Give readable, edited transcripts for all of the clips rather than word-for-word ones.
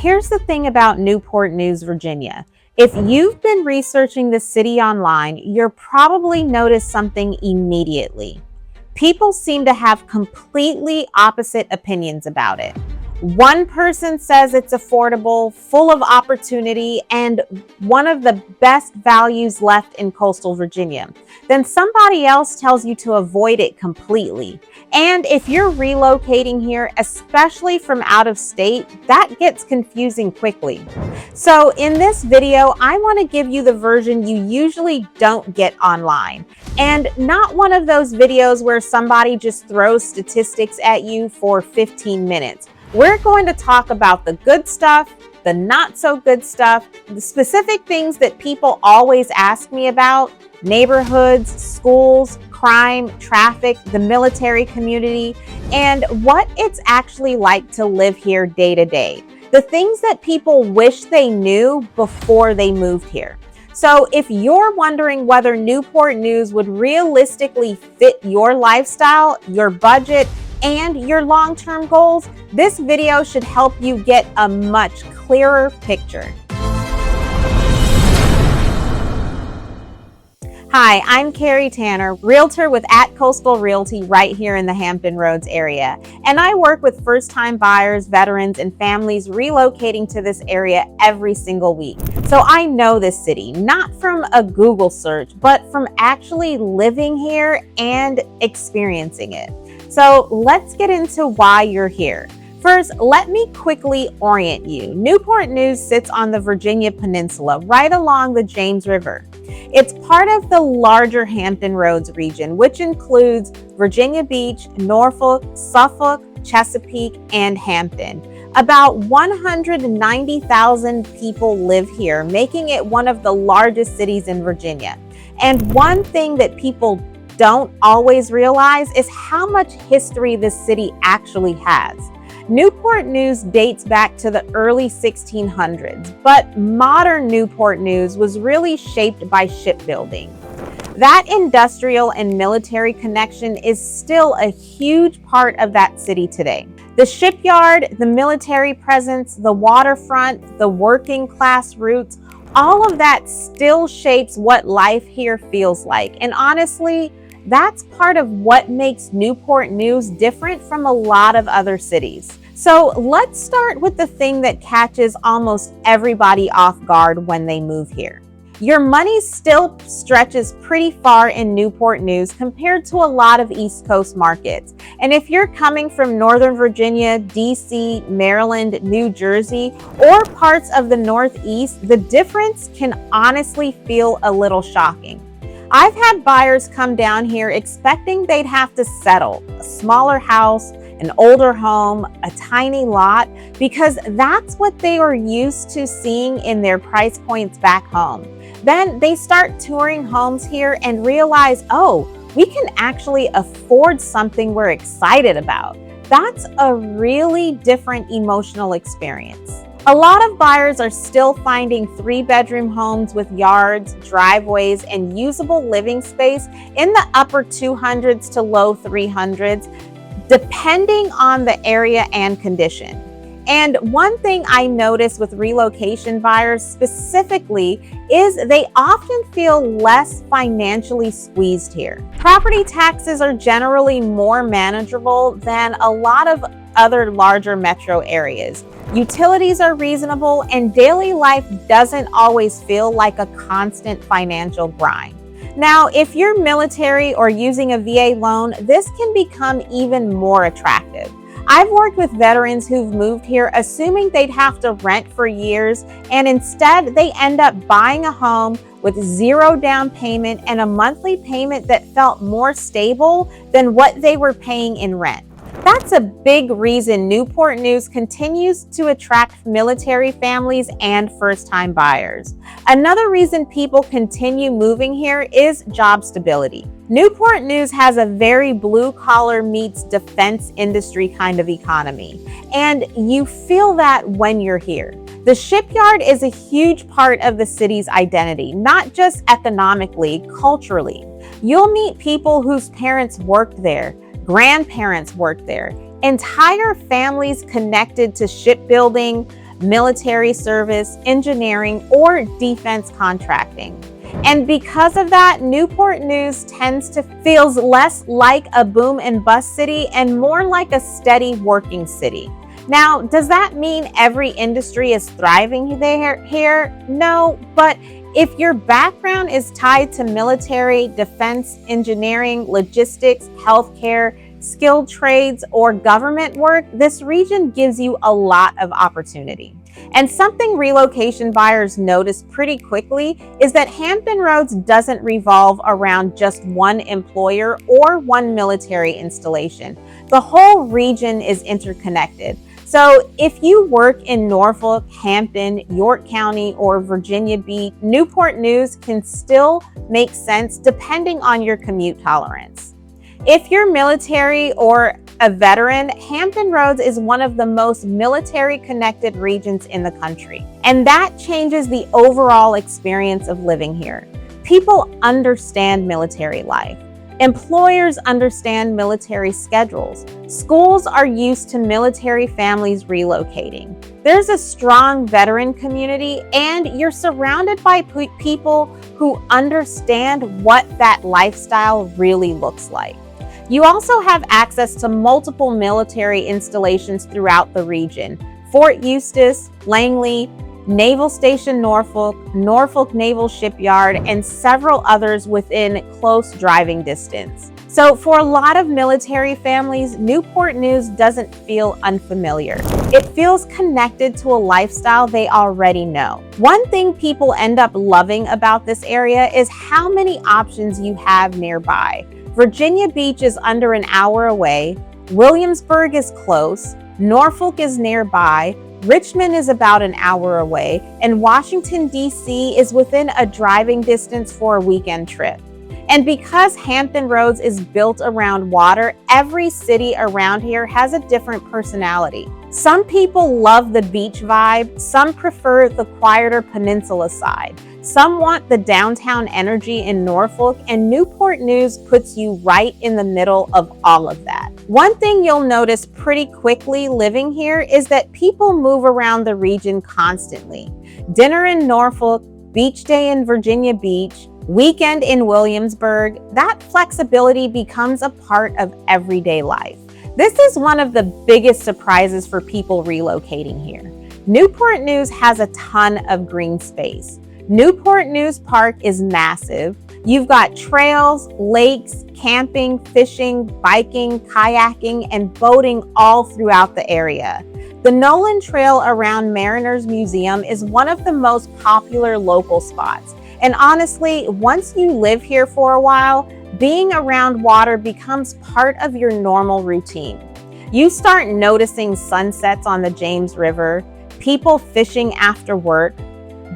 Here's the thing about Newport News, Virginia. If you've been researching the city online, you'll probably notice something immediately. People seem to have completely opposite opinions about it. One person says it's affordable, full of opportunity, and one of the best values left in coastal Virginia. Then somebody else tells you to avoid it completely. And if you're relocating here, especially from out of state, that gets confusing quickly. So in this video, I want to give you the version you usually don't get online. And not one of those videos where somebody just throws statistics at you for 15 minutes. We're going to talk about the good stuff, the not so good stuff, the specific things that people always ask me about: neighborhoods, schools, crime, traffic, the military community, and what it's actually like to live here day to day. The things that people wish they knew before they moved here. So if you're wondering whether Newport News would realistically fit your lifestyle, your budget, and your long-term goals, this video should help you get a much clearer picture. Hi, I'm Carrie Tanner, realtor with @Coastal Realty right here in the Hampton Roads area. And I work with first-time buyers, veterans, and families relocating to this area every single week. So I know this city, not from a Google search, but from actually living here and experiencing it. So let's get into why you're here. First, let me quickly orient you. Newport News sits on the Virginia Peninsula, right along the James River. It's part of the larger Hampton Roads region, which includes Virginia Beach, Norfolk, Suffolk, Chesapeake, and Hampton. About 190,000 people live here, making it one of the largest cities in Virginia. And one thing that people don't always realize is how much history this city actually has. Newport News dates back to the early 1600s, but modern Newport News was really shaped by shipbuilding. That industrial and military connection is still a huge part of that city today. The shipyard, the military presence, the waterfront, the working class roots, all of that still shapes what life here feels like. And honestly, that's part of what makes Newport News different from a lot of other cities. So let's start with the thing that catches almost everybody off guard when they move here. Your money still stretches pretty far in Newport News compared to a lot of East Coast markets. And if you're coming from Northern Virginia, DC, Maryland, New Jersey, or parts of the Northeast, the difference can honestly feel a little shocking. I've had buyers come down here expecting they'd have to settle a smaller house, an older home, a tiny lot, because that's what they were used to seeing in their price points back home. Then they start touring homes here and realize, oh, we can actually afford something we're excited about. That's a really different emotional experience. A lot of buyers are still finding 3-bedroom homes with yards, driveways, and usable living space in the upper 200s to low 300s, depending on the area and condition. And one thing I notice with relocation buyers specifically is they often feel less financially squeezed here. Property taxes are generally more manageable than a lot of other larger metro areas. Utilities are reasonable, and daily life doesn't always feel like a constant financial grind. Now, if you're military or using a VA loan, this can become even more attractive. I've worked with veterans who've moved here assuming they'd have to rent for years, and instead they end up buying a home with zero down payment and a monthly payment that felt more stable than what they were paying in rent. That's a big reason Newport News continues to attract military families and first-time buyers. Another reason people continue moving here is job stability. Newport News has a very blue-collar meets defense industry kind of economy, and you feel that when you're here. The shipyard is a huge part of the city's identity, not just economically, culturally. You'll meet people whose parents worked there, grandparents worked there, entire families connected to shipbuilding, military service, engineering, or defense contracting. And because of that, Newport News tends to feels less like a boom and bust city and more like a steady working city. Now, does that mean every industry is thriving here? No, but if your background is tied to military, defense, engineering, logistics, healthcare, skilled trades, or government work, this region gives you a lot of opportunity. And something relocation buyers notice pretty quickly is that Hampton Roads doesn't revolve around just one employer or one military installation. The whole region is interconnected. So if you work in Norfolk, Hampton, York County, or Virginia Beach, Newport News can still make sense depending on your commute tolerance. If you're military or a veteran, Hampton Roads is one of the most military-connected regions in the country. And that changes the overall experience of living here. People understand military life. Employers understand military schedules. Schools are used to military families relocating. There's a strong veteran community, and you're surrounded by people who understand what that lifestyle really looks like. You also have access to multiple military installations throughout the region: Fort Eustis, Langley, Naval Station Norfolk, Norfolk Naval Shipyard, and several others within close driving distance. So for a lot of military families, Newport News doesn't feel unfamiliar. It feels connected to a lifestyle they already know. One thing people end up loving about this area is how many options you have nearby. Virginia Beach is under an hour away, Williamsburg is close, Norfolk is nearby, Richmond is about an hour away, and Washington, D.C. is within a driving distance for a weekend trip. And because Hampton Roads is built around water, every city around here has a different personality. Some people love the beach vibe, some prefer the quieter peninsula side. Some want the downtown energy in Norfolk, and Newport News puts you right in the middle of all of that. One thing you'll notice pretty quickly living here is that people move around the region constantly. Dinner in Norfolk, beach day in Virginia Beach, weekend in Williamsburg, that flexibility becomes a part of everyday life. This is one of the biggest surprises for people relocating here. Newport News has a ton of green space. Newport News Park is massive. You've got trails, lakes, camping, fishing, biking, kayaking, and boating all throughout the area. The Nolan Trail around Mariners Museum is one of the most popular local spots. And honestly, once you live here for a while, being around water becomes part of your normal routine. You start noticing sunsets on the James River, people fishing after work,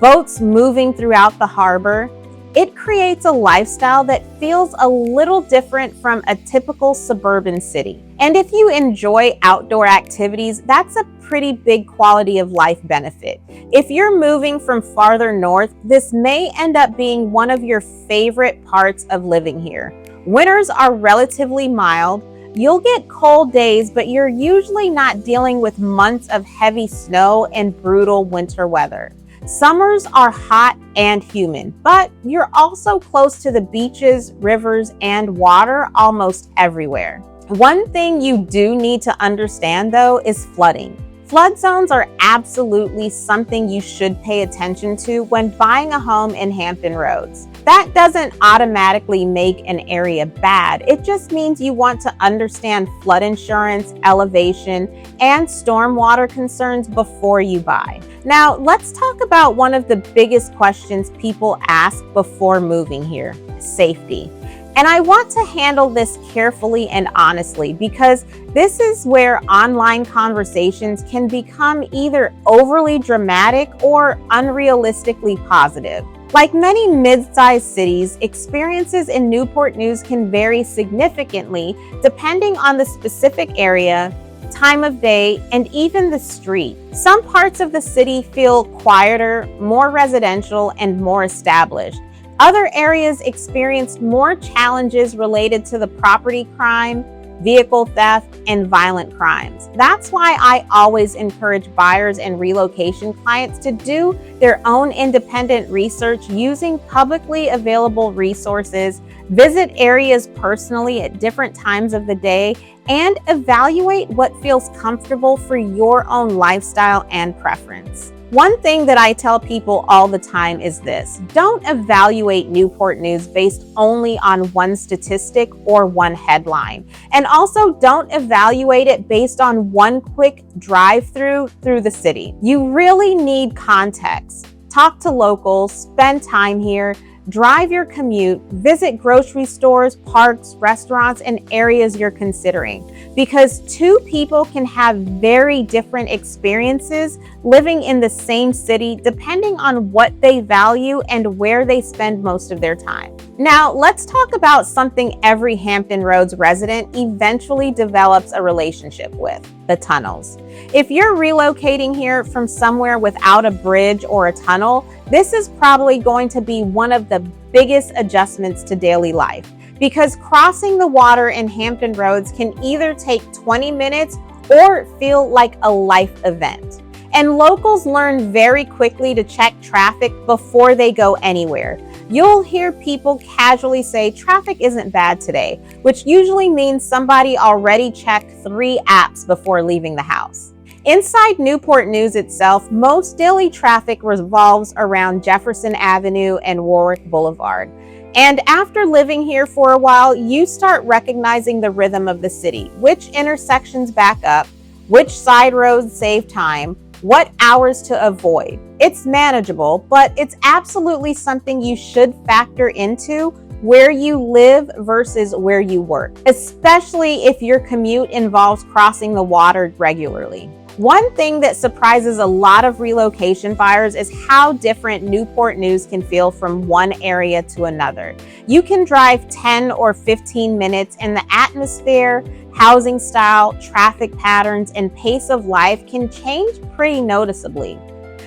boats moving throughout the harbor. It creates a lifestyle that feels a little different from a typical suburban city. And if you enjoy outdoor activities, that's a pretty big quality of life benefit. If you're moving from farther north, this may end up being one of your favorite parts of living here. Winters are relatively mild. You'll get cold days, but you're usually not dealing with months of heavy snow and brutal winter weather. Summers are hot and humid, but you're also close to the beaches, rivers, and water almost everywhere. One thing you do need to understand, though, is flooding. Flood zones are absolutely something you should pay attention to when buying a home in Hampton Roads. That doesn't automatically make an area bad. It just means you want to understand flood insurance, elevation, and stormwater concerns before you buy. Now, let's talk about one of the biggest questions people ask before moving here: safety. And I want to handle this carefully and honestly, because this is where online conversations can become either overly dramatic or unrealistically positive. Like many mid-sized cities, experiences in Newport News can vary significantly depending on the specific area, time of day, and even the street. Some parts of the city feel quieter, more residential, and more established. Other areas experienced more challenges related to the property crime, vehicle theft, and violent crimes. That's why I always encourage buyers and relocation clients to do their own independent research using publicly available resources, visit areas personally at different times of the day, and evaluate what feels comfortable for your own lifestyle and preference. One thing that I tell people all the time is this: don't evaluate Newport News based only on one statistic or one headline. And also don't evaluate it based on one quick drive-through through the city. You really need context. Talk to locals, spend time here, drive your commute, visit grocery stores, parks, restaurants, and areas you're considering. Because two people can have very different experiences living in the same city depending on what they value and where they spend most of their time. Now, let's talk about something every Hampton Roads resident eventually develops a relationship with: the tunnels. If you're relocating here from somewhere without a bridge or a tunnel, this is probably going to be one of the biggest adjustments to daily life, because crossing the water in Hampton Roads can either take 20 minutes or feel like a life event. And locals learn very quickly to check traffic before they go anywhere. You'll hear people casually say traffic isn't bad today, which usually means somebody already checked 3 apps before leaving the house. Inside Newport News itself, most daily traffic revolves around Jefferson Avenue and Warwick Boulevard. And after living here for a while, you start recognizing the rhythm of the city: which intersections back up, which side roads save time, what hours to avoid. It's manageable, but it's absolutely something you should factor into where you live versus where you work, especially if your commute involves crossing the water regularly. One thing that surprises a lot of relocation buyers is how different Newport News can feel from one area to another. You can drive 10 or 15 minutes and the atmosphere, housing style, traffic patterns, and pace of life can change pretty noticeably.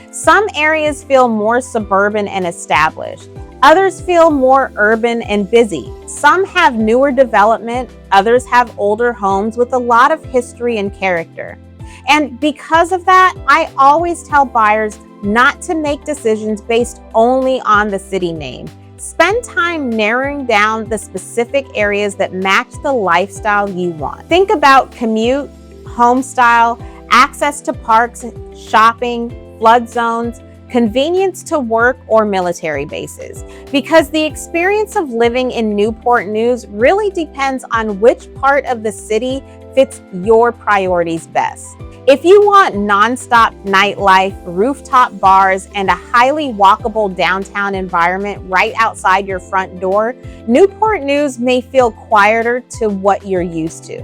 Some areas feel more suburban and established. Others feel more urban and busy. Some have newer development, others have older homes with a lot of history and character. And because of that, I always tell buyers not to make decisions based only on the city name. Spend time narrowing down the specific areas that match the lifestyle you want. Think about commute, home style, access to parks, shopping, flood zones, convenience to work, or military bases. Because the experience of living in Newport News really depends on which part of the city fits your priorities best. If you want nonstop nightlife, rooftop bars, and a highly walkable downtown environment right outside your front door, Newport News may feel quieter to what you're used to.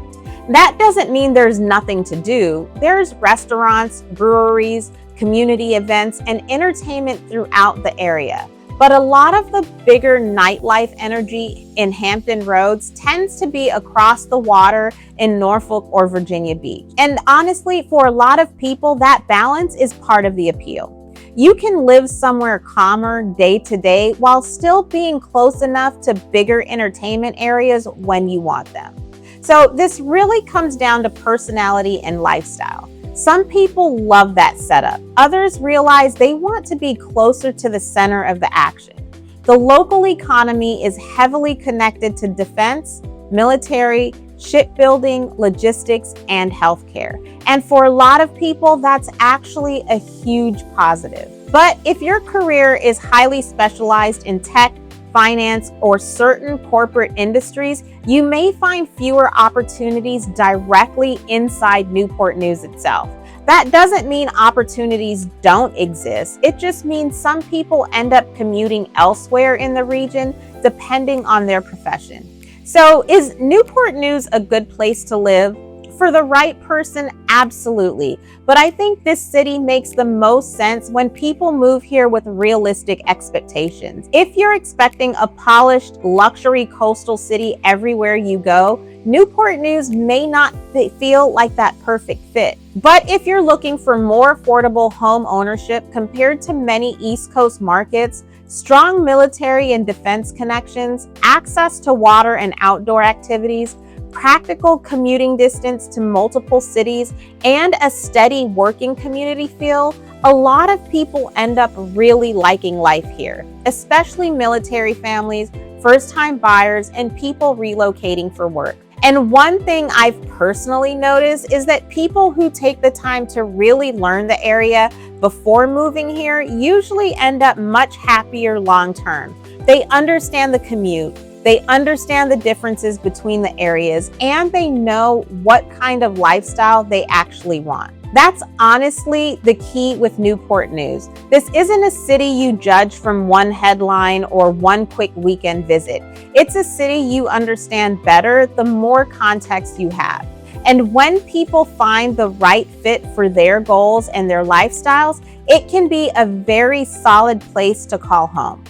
That doesn't mean there's nothing to do. There's restaurants, breweries, community events, and entertainment throughout the area. But a lot of the bigger nightlife energy in Hampton Roads tends to be across the water in Norfolk or Virginia Beach. And honestly, for a lot of people, that balance is part of the appeal. You can live somewhere calmer day to day while still being close enough to bigger entertainment areas when you want them. So this really comes down to personality and lifestyle. Some people love that setup. Others realize they want to be closer to the center of the action. The local economy is heavily connected to defense, military, shipbuilding, logistics, and healthcare. And for a lot of people, that's actually a huge positive. But if your career is highly specialized in tech, finance, or certain corporate industries, you may find fewer opportunities directly inside Newport News itself. That doesn't mean opportunities don't exist. It just means some people end up commuting elsewhere in the region depending on their profession. So, is Newport News a good place to live? For the right person, absolutely. But I think this city makes the most sense when people move here with realistic expectations. If you're expecting a polished luxury coastal city everywhere you go, Newport News may not feel like that perfect fit. But if you're looking for more affordable home ownership compared to many East Coast markets, strong military and defense connections, access to water and outdoor activities, practical commuting distance to multiple cities, and a steady working community feel, a lot of people end up really liking life here, especially military families, first-time buyers, and people relocating for work. And one thing I've personally noticed is that people who take the time to really learn the area before moving here usually end up much happier long-term. They understand the commute, they understand the differences between the areas, and they know what kind of lifestyle they actually want. That's honestly the key with Newport News. This isn't a city you judge from one headline or one quick weekend visit. It's a city you understand better the more context you have. And when people find the right fit for their goals and their lifestyles, it can be a very solid place to call home.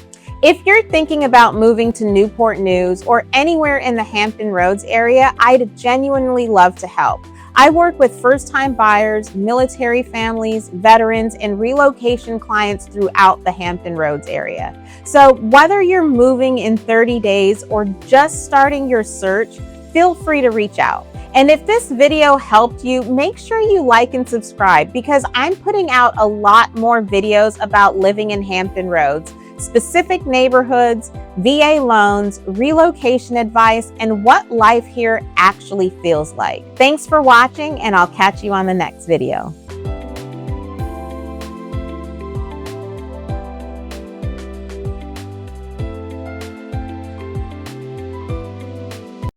If you're thinking about moving to Newport News or anywhere in the Hampton Roads area, I'd genuinely love to help. I work with first-time buyers, military families, veterans, and relocation clients throughout the Hampton Roads area. So whether you're moving in 30 days or just starting your search, feel free to reach out. And if this video helped you, make sure you like and subscribe because I'm putting out a lot more videos about living in Hampton Roads, specific neighborhoods, VA loans, relocation advice, and what life here actually feels like. Thanks for watching, and I'll catch you on the next video.